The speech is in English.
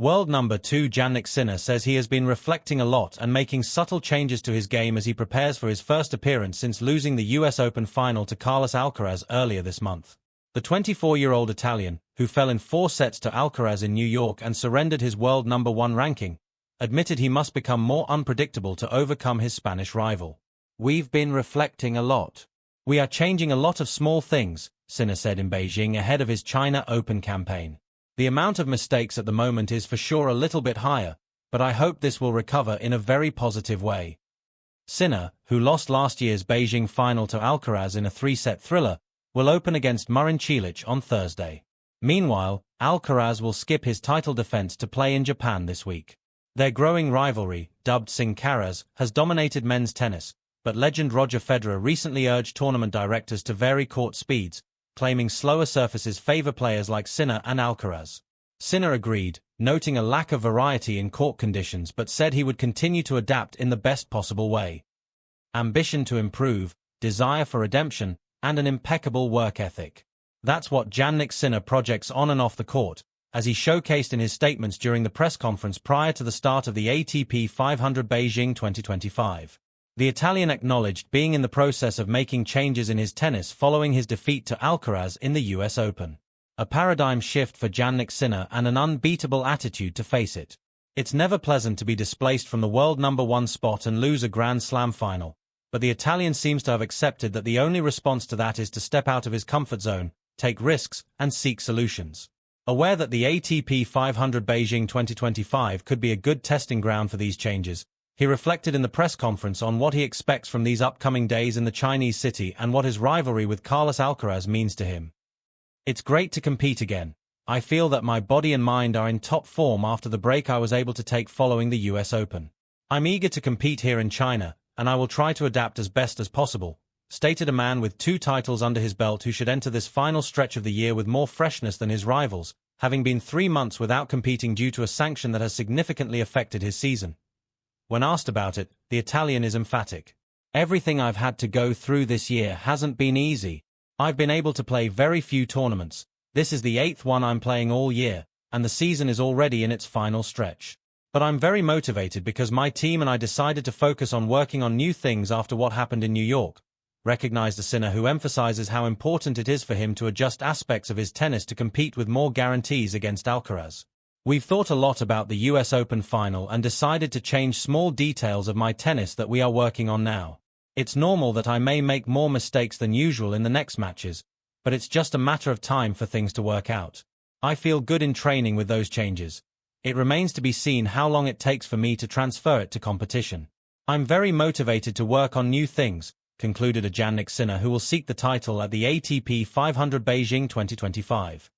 World number 2 Jannik Sinner says he has been reflecting a lot and making subtle changes to his game as he prepares for his first appearance since losing the US Open final to Carlos Alcaraz earlier this month. The 24-year-old Italian, who fell in 4 sets to Alcaraz in New York and surrendered his world number 1 ranking, admitted he must become more unpredictable to overcome his Spanish rival. "We've been reflecting a lot. We are changing a lot of small things," Sinner said in Beijing ahead of his China Open campaign. "The amount of mistakes at the moment is for sure a little bit higher, but I hope this will recover in a very positive way." Sinner, who lost last year's Beijing final to Alcaraz in a 3-set thriller, will open against Marin Cilic on Thursday. Meanwhile, Alcaraz will skip his title defense to play in Japan this week. Their growing rivalry, dubbed Sin Caras, has dominated men's tennis, but legend Roger Federer recently urged tournament directors to vary court speeds, claiming slower surfaces favor players like Sinner and Alcaraz. Sinner agreed, noting a lack of variety in court conditions but said he would continue to adapt in the best possible way. Ambition to improve, desire for redemption, and an impeccable work ethic. That's what Jannik Sinner projects on and off the court, as he showcased in his statements during the press conference prior to the start of the ATP 500 Beijing 2025. The Italian acknowledged being in the process of making changes in his tennis following his defeat to Alcaraz in the US Open. A paradigm shift for Jannik Sinner and an unbeatable attitude to face it. It's never pleasant to be displaced from the world number 1 spot and lose a Grand Slam final, but the Italian seems to have accepted that the only response to that is to step out of his comfort zone, take risks, and seek solutions. Aware that the ATP 500 Beijing 2025 could be a good testing ground for these changes, he reflected in the press conference on what he expects from these upcoming days in the Chinese city and what his rivalry with Carlos Alcaraz means to him. "It's great to compete again. I feel that my body and mind are in top form after the break I was able to take following the US Open. I'm eager to compete here in China, and I will try to adapt as best as possible," stated a man with 2 titles under his belt who should enter this final stretch of the year with more freshness than his rivals, having been 3 months without competing due to a sanction that has significantly affected his season. When asked about it, the Italian is emphatic. "Everything I've had to go through this year hasn't been easy. I've been able to play very few tournaments. This is the 8th one I'm playing all year, and the season is already in its final stretch. But I'm very motivated because my team and I decided to focus on working on new things after what happened in New York," recognized a Sinner who emphasizes how important it is for him to adjust aspects of his tennis to compete with more guarantees against Alcaraz. "We've thought a lot about the US Open final and decided to change small details of my tennis that we are working on now. It's normal that I may make more mistakes than usual in the next matches, but it's just a matter of time for things to work out. I feel good in training with those changes. It remains to be seen how long it takes for me to transfer it to competition. I'm very motivated to work on new things," concluded a Jannik Sinner who will seek the title at the ATP 500 Beijing 2025.